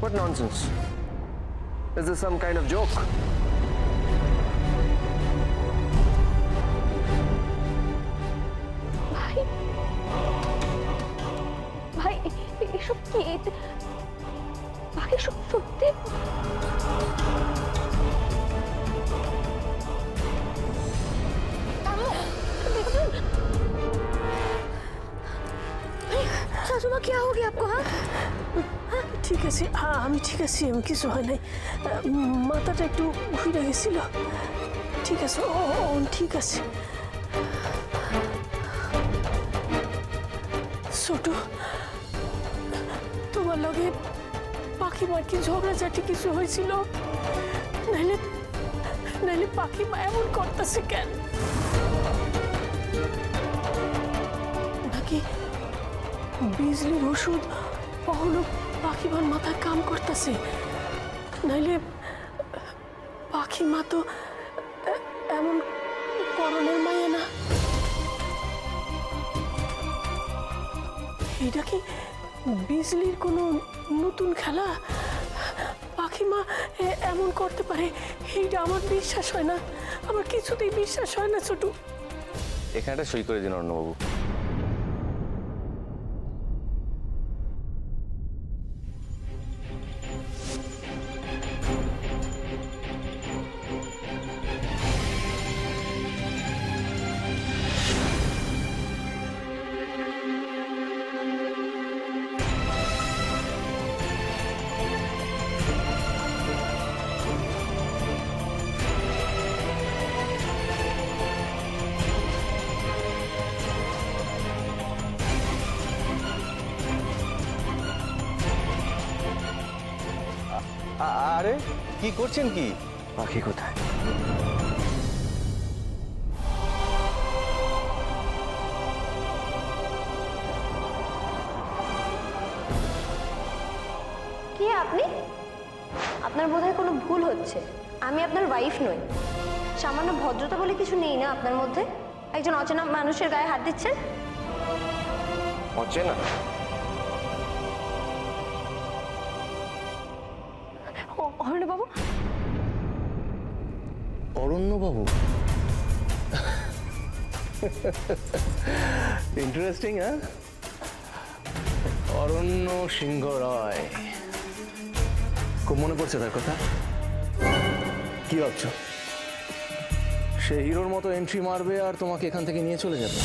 What nonsense? Is this some kind of joke? ভাই ভাই এসব কি? ভাই এসব সত্যি? सासुमा क्या हो गया आपको? हाँ ঠিক আছে, আমি ঠিক আছি, আমি কিছু হয় নাই, মাথাটা একটু ঘুরে গেছিল। ঠিক আছে, ও ঠিক আছে। ছোট, তোমার লগে পাখি মার্কি ঝগড়াঝাটি কিছু হয়েছিল? নাইলে নাইলে পাখি মা এমন করতেছে কেন? নাকি বিজলির ওষুধ কখনো পাখিমার মাথায় কাম করতেছে? নাইলে পাখি মা তো এমন করণের মায়া না। এটা কি বিজলির কোনো নতুন খেলা? পাখি মা এমন করতে পারে এইটা আমার বিশ্বাস হয় না, আমার কিছুতেই বিশ্বাস হয় না। ছোট, এখানটা সই করে দিন অর্ণবাবু। আরে কি করছেন? কি পাখি কোথায়? কি আপনি? আপনার বোধহয় কোনো ভুল হচ্ছে। আমি আপনার ওয়াইফ নই। সামান্য ভদ্রতা বলে কিছু নেই না আপনার মধ্যে? একজন অচেনা মানুষের গায়ে হাত দিচ্ছেন। অচেনা? অরণ্যবাবু। অরণ্যবাবু? ইন্টারেস্টিং। হ্যাঁ, অরণ্য সিংহ রায়, খুব মনে পড়ছে তার কথা। কি ভাবছো সে হিরোর মতো এন্ট্রি মারবে আর তোমাকে এখান থেকে নিয়ে চলে যাবে?